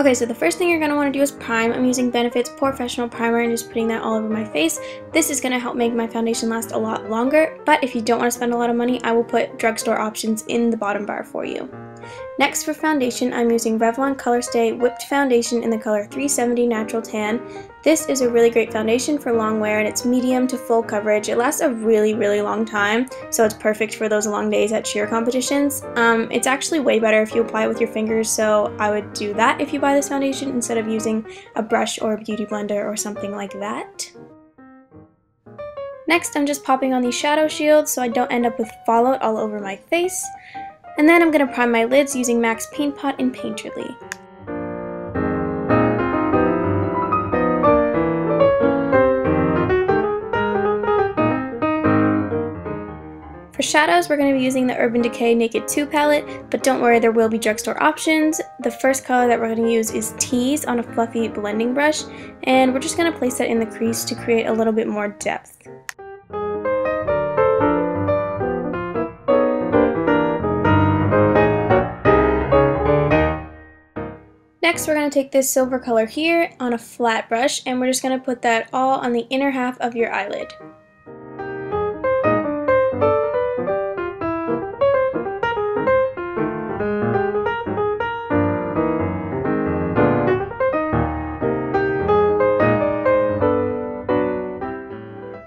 Okay, so the first thing you're going to want to do is prime. I'm using Benefit's Porefessional Primer and just putting that all over my face. This is going to help make my foundation last a lot longer, but if you don't want to spend a lot of money, I will put drugstore options in the bottom bar for you. Next for foundation, I'm using Revlon Color Stay Whipped Foundation in the color 370 Natural Tan. This is a really great foundation for long wear and it's medium to full coverage. It lasts a really long time, so it's perfect for those long days at cheer competitions. It's actually way better if you apply it with your fingers, so I would do that if you buy this foundation instead of using a brush or a beauty blender or something like that. Next, I'm just popping on these shadow shields so I don't end up with fallout all over my face. And then I'm going to prime my lids using MAC's Paint Pot in Painterly. For shadows, we're going to be using the Urban Decay Naked 2 palette, but don't worry, there will be drugstore options. The first color that we're going to use is Tease on a fluffy blending brush, and we're just going to place that in the crease to create a little bit more depth. Next, we're going to take this silver color here on a flat brush, and we're just going to put that all on the inner half of your eyelid.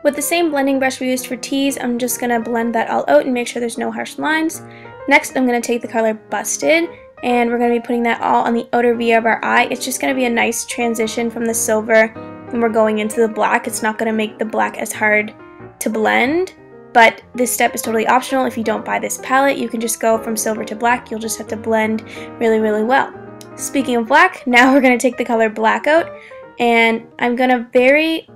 With the same blending brush we used for Tease, I'm just going to blend that all out and make sure there's no harsh lines. Next, I'm going to take the color Busted, and we're going to be putting that all on the outer V of our eye. It's just going to be a nice transition from the silver when we're going into the black. It's not going to make the black as hard to blend, but this step is totally optional. If you don't buy this palette, you can just go from silver to black. You'll just have to blend really well. Speaking of black, now we're going to take the color Blackout, and I'm going to very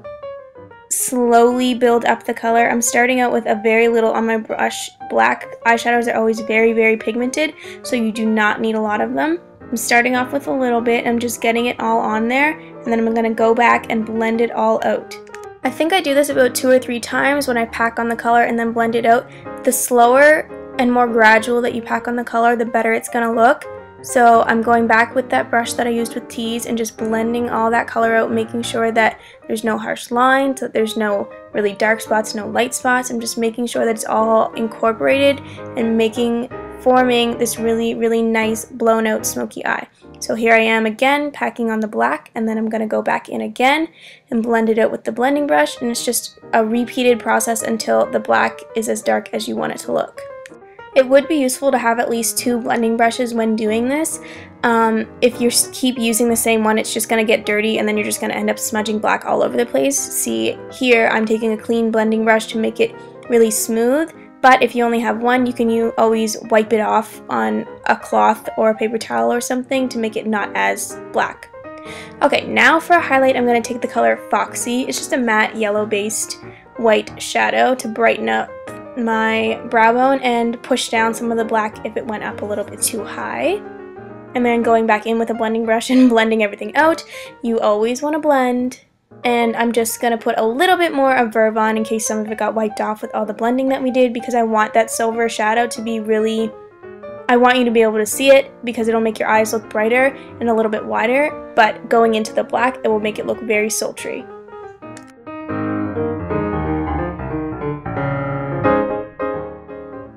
slowly build up the color. I'm starting out with a very little on my brush. Black eyeshadows are always very pigmented, so you do not need a lot of them. I'm starting off with a little bit. I'm just getting it all on there, and then I'm going to go back and blend it all out. I think I do this about 2 or 3 times when I pack on the color and then blend it out. The slower and more gradual that you pack on the color, the better it's going to look. So I'm going back with that brush that I used with Tease and just blending all that color out, making sure that there's no harsh lines, that there's no really dark spots, no light spots. I'm just making sure that it's all incorporated and forming this really nice blown out smoky eye. So here I am again packing on the black, and then I'm going to go back in again and blend it out with the blending brush, and it's just a repeated process until the black is as dark as you want it to look. It would be useful to have at least 2 blending brushes when doing this. If you keep using the same one, it's just going to get dirty and then you're just going to end up smudging black all over the place. See, here I'm taking a clean blending brush to make it really smooth, but if you only have one, you can always wipe it off on a cloth or a paper towel or something to make it not as black. Okay, now for a highlight, I'm going to take the color Foxy. It's just a matte yellow-based white shadow to brighten up my brow bone and push down some of the black if it went up a little bit too high. And then going back in with a blending brush and blending everything out. You always want to blend. And I'm just going to put a little bit more of Revlon in case some of it got wiped off with all the blending that we did, because I want that silver shadow to be really, I want you to be able to see it because it'll make your eyes look brighter and a little bit wider, but going into the black, it will make it look very sultry.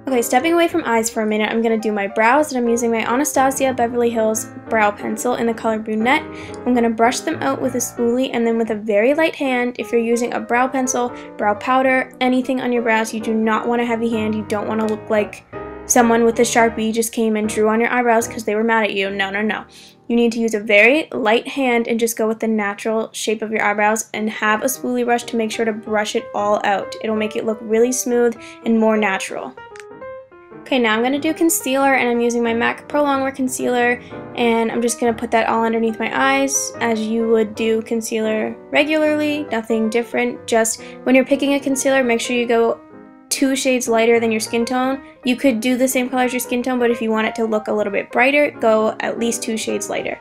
Okay, stepping away from eyes for a minute, I'm going to do my brows, and I'm using my Anastasia Beverley Hills brow pencil in the color Brunette. I'm going to brush them out with a spoolie, and then with a very light hand. If you're using a brow pencil, brow powder, anything on your brows, you do not want a heavy hand. You don't want to look like someone with a Sharpie just came and drew on your eyebrows because they were mad at you. No. You need to use a very light hand and just go with the natural shape of your eyebrows and have a spoolie brush to make sure to brush it all out. It'll make it look really smooth and more natural. Okay, now I'm going to do concealer, and I'm using my MAC Pro Longwear Concealer, and I'm just going to put that all underneath my eyes as you would do concealer regularly. Nothing different. Just when you're picking a concealer, make sure you go 2 shades lighter than your skin tone. You could do the same color as your skin tone, but if you want it to look a little bit brighter, go at least 2 shades lighter.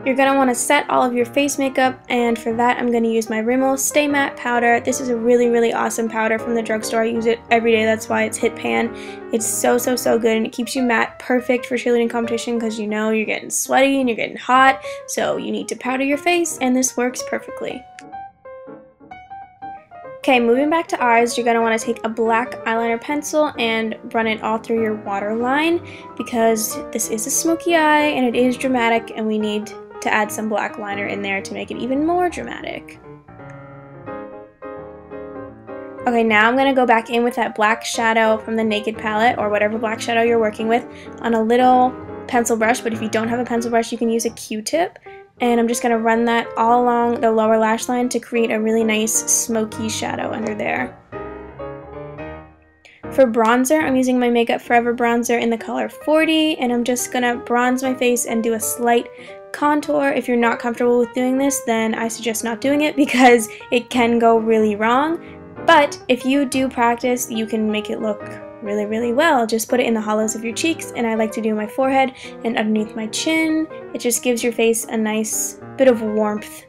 You're going to want to set all of your face makeup, and for that I'm going to use my Rimmel Stay Matte powder. This is a really awesome powder from the drugstore. I use it every day, that's why it's hit pan. It's so good, and it keeps you matte, perfect for cheerleading competition because you know you're getting sweaty and you're getting hot, so you need to powder your face, and this works perfectly. Okay, moving back to eyes, you're going to want to take a black eyeliner pencil and run it all through your waterline because this is a smoky eye and it is dramatic, and we need to add some black liner in there to make it even more dramatic. Okay, now I'm going to go back in with that black shadow from the Naked palette, or whatever black shadow you're working with, on a little pencil brush, but if you don't have a pencil brush you can use a Q-tip. And I'm just going to run that all along the lower lash line to create a really nice smoky shadow under there. For bronzer, I'm using my Makeup Forever bronzer in the color 40, and I'm just going to bronze my face and do a slight contour. If you're not comfortable with doing this, then I suggest not doing it because it can go really wrong. But if you do practice, you can make it look really well. Just put it in the hollows of your cheeks, and I like to do my forehead and underneath my chin. It just gives your face a nice bit of warmth.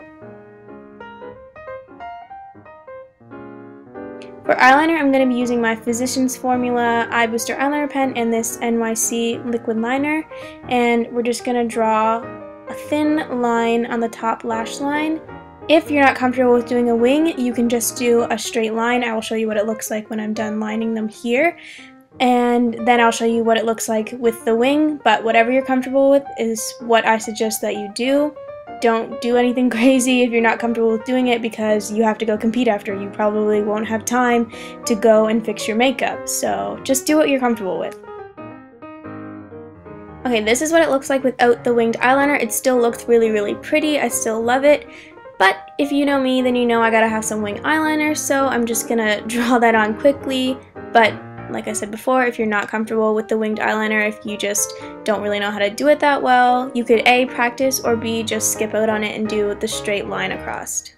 For eyeliner, I'm going to be using my Physicians Formula Eye Booster Eyeliner Pen and this NYC liquid liner, and we're just going to draw a thin line on the top lash line. If you're not comfortable with doing a wing, you can just do a straight line. I will show you what it looks like when I'm done lining them here, and then I'll show you what it looks like with the wing, but whatever you're comfortable with is what I suggest that you do. Don't do anything crazy if you're not comfortable with doing it because you have to go compete after. You probably won't have time to go and fix your makeup, so just do what you're comfortable with. Okay, this is what it looks like without the winged eyeliner. It still looks really pretty. I still love it. But if you know me, then you know I gotta have some wing eyeliner, so I'm just gonna draw that on quickly. But like I said before, if you're not comfortable with the winged eyeliner, if you just don't really know how to do it that well, you could A, practice, or B, just skip out on it and do the straight line across.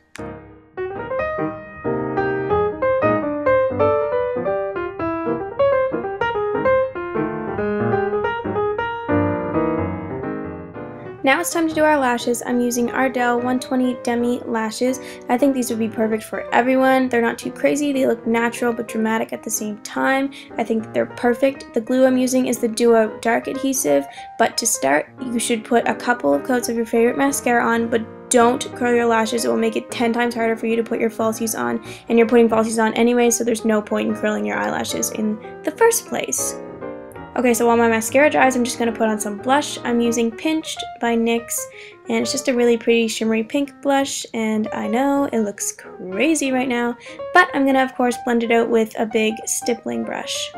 Now it's time to do our lashes. I'm using Ardell 120 Demi lashes. I think these would be perfect for everyone. They're not too crazy, they look natural but dramatic at the same time. I think they're perfect. The glue I'm using is the Duo Dark Adhesive, but to start, you should put a couple of coats of your favorite mascara on, but don't curl your lashes. It will make it 10 times harder for you to put your falsies on, and you're putting falsies on anyway, so there's no point in curling your eyelashes in the first place. Okay, so while my mascara dries, I'm just going to put on some blush. I'm using Pinched by NYX, and it's just a really pretty shimmery pink blush, and I know it looks crazy right now, but I'm going to, of course, blend it out with a big stippling brush.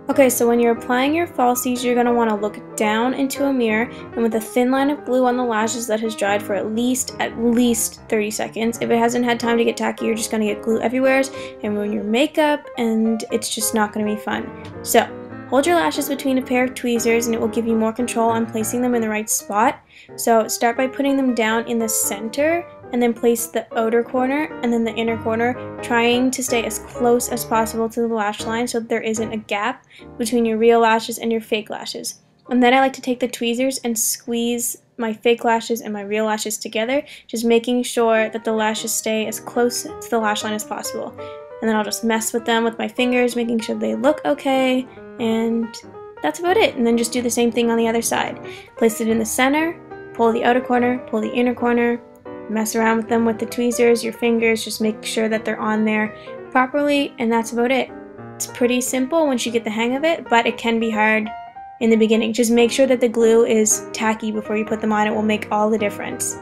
Okay, so when you're applying your falsies, you're going to want to look down into a mirror, and with a thin line of glue on the lashes that has dried for at least 30 seconds. If it hasn't had time to get tacky, you're just going to get glue everywhere and ruin your makeup, and it's just not going to be fun. So, hold your lashes between a pair of tweezers, and it will give you more control on placing them in the right spot. So, start by putting them down in the center, and then place the outer corner and then the inner corner, trying to stay as close as possible to the lash line so that there isn't a gap between your real lashes and your fake lashes. And then I like to take the tweezers and squeeze my fake lashes and my real lashes together, just making sure that the lashes stay as close to the lash line as possible. And then I'll just mess with them with my fingers, making sure they look okay, and that's about it. And then just do the same thing on the other side. Place it in the center, pull the outer corner, pull the inner corner, mess around with them with the tweezers, your fingers, just make sure that they're on there properly, and that's about it. It's pretty simple once you get the hang of it, but it can be hard in the beginning. Just make sure that the glue is tacky before you put them on. It will make all the difference.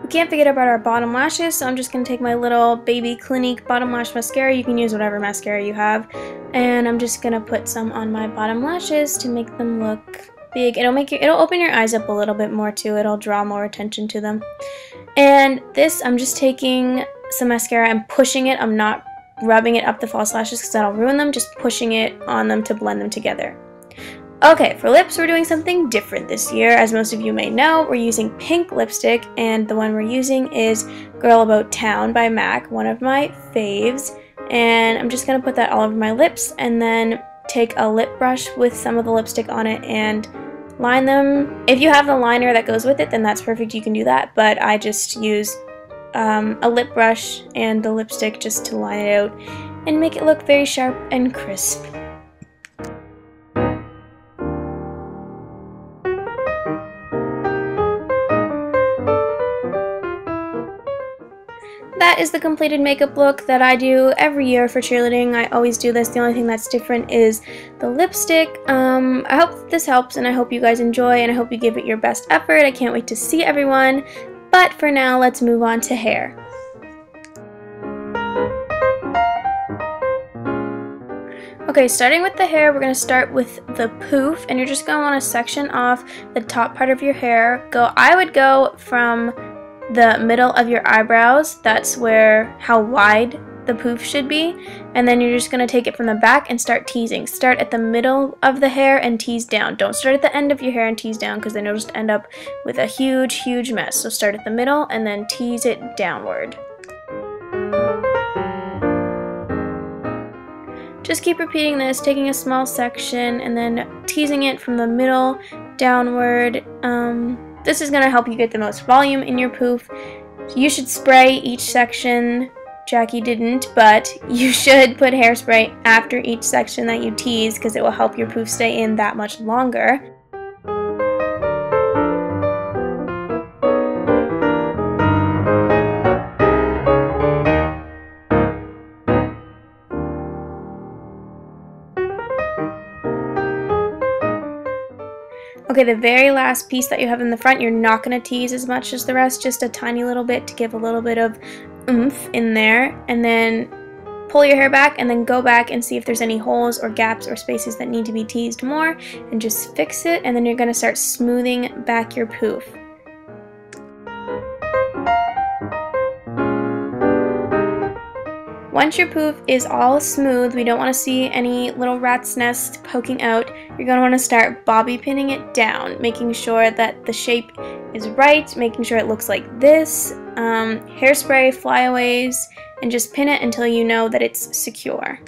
We can't forget about our bottom lashes, so I'm just going to take my little baby Clinique bottom lash mascara. You can use whatever mascara you have, and I'm just going to put some on my bottom lashes to make them look big. It'll open your eyes up a little bit more too. It'll draw more attention to them. And this, I'm just taking some mascara and pushing it. I'm not rubbing it up the false lashes because that'll ruin them. Just pushing it on them to blend them together. Okay, for lips, we're doing something different this year. As most of you may know, we're using pink lipstick, and the one we're using is Girl About Town by MAC, one of my faves. And I'm just gonna put that all over my lips, and then take a lip brush with some of the lipstick on it and line them. If you have the liner that goes with it, then that's perfect, you can do that, but I just use a lip brush and the lipstick just to line it out and make it look very sharp and crisp. That is the completed makeup look that I do every year for cheerleading. I always do this. The only thing that's different is the lipstick. I hope this helps, and I hope you guys enjoy, and I hope you give it your best effort. I can't wait to see everyone. But for now, let's move on to hair. Okay, starting with the hair, we're going to start with the poof, and you're just going to want to section off the top part of your hair. I would go from the middle of your eyebrows, that's how wide the poof should be, and then you're just going to take it from the back and start teasing. Start at the middle of the hair and tease down. Don't start at the end of your hair and tease down, because then you'll just end up with a huge mess. So start at the middle and then tease it downward. Just keep repeating this, taking a small section and then teasing it from the middle downward. This is going to help you get the most volume in your poof. You should spray each section. Jackie didn't, but you should put hairspray after each section that you tease, because it will help your poof stay in that much longer. Okay, the very last piece that you have in the front, you're not going to tease as much as the rest, just a tiny little bit to give a little bit of oomph in there, and then pull your hair back and then go back and see if there's any holes or gaps or spaces that need to be teased more, and just fix it, and then you're going to start smoothing back your poof. Once your poof is all smooth, we don't want to see any little rat's nests poking out. You're going to want to start bobby pinning it down, making sure that the shape is right, making sure it looks like this. Hairspray, flyaways, and just pin it until you know that it's secure.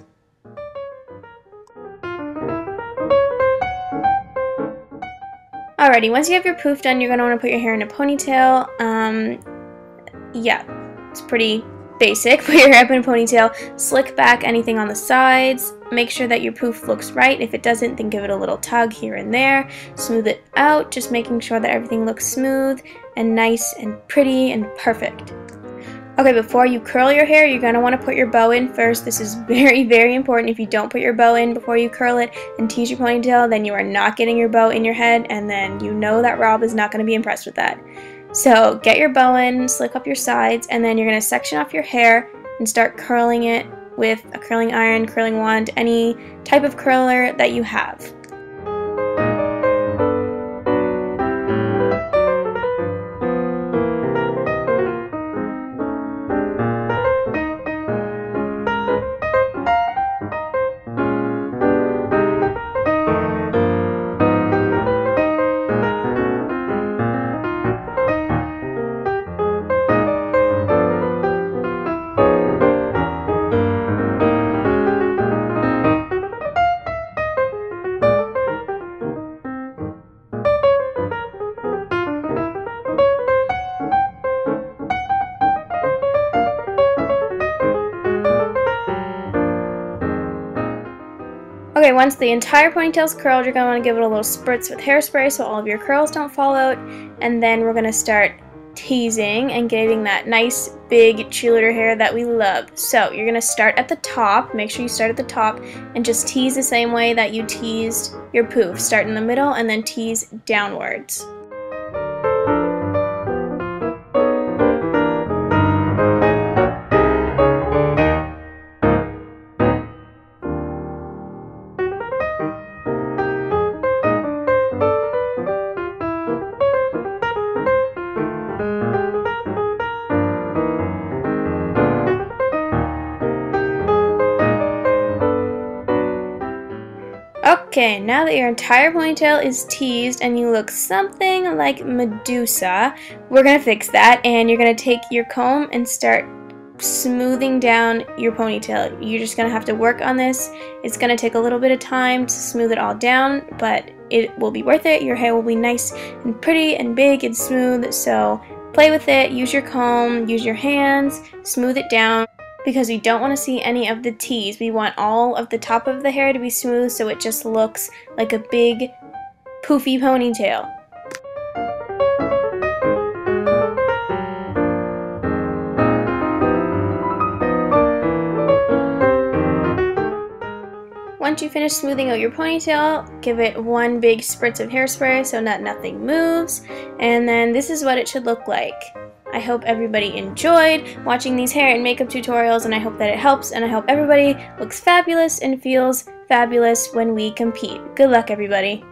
Alrighty, once you have your poof done, you're going to want to put your hair in a ponytail. Yeah, it's pretty basic. Put your hair up in a ponytail, slick back anything on the sides, make sure that your poof looks right. If it doesn't, then give it a little tug here and there, smooth it out, just making sure that everything looks smooth and nice and pretty and perfect. Okay, before you curl your hair, you're going to want to put your bow in first. This is very important. If you don't put your bow in before you curl it and tease your ponytail, then you are not getting your bow in your head, and then you know that Rob is not going to be impressed with that. So get your bow in, slick up your sides, and then you're going to section off your hair and start curling it with a curling iron, curling wand, any type of curler that you have. Okay, once the entire ponytail is curled, you're going to want to give it a little spritz with hairspray so all of your curls don't fall out, and then we're going to start teasing and getting that nice big cheerleader hair that we love. So you're going to start at the top, make sure you start at the top, and just tease the same way that you teased your poof. Start in the middle and then tease downwards. Okay, now that your entire ponytail is teased and you look something like Medusa, we're going to fix that, and you're going to take your comb and start smoothing down your ponytail. You're just going to have to work on this. It's going to take a little bit of time to smooth it all down, but it will be worth it. Your hair will be nice and pretty and big and smooth, so play with it, use your comb, use your hands, smooth it down, because we don't want to see any of the T's. We want all of the top of the hair to be smooth so it just looks like a big poofy ponytail. Once you finish smoothing out your ponytail, give it one big spritz of hairspray so that nothing moves, and then this is what it should look like. I hope everybody enjoyed watching these hair and makeup tutorials, and I hope that it helps, and I hope everybody looks fabulous and feels fabulous when we compete. Good luck, everybody!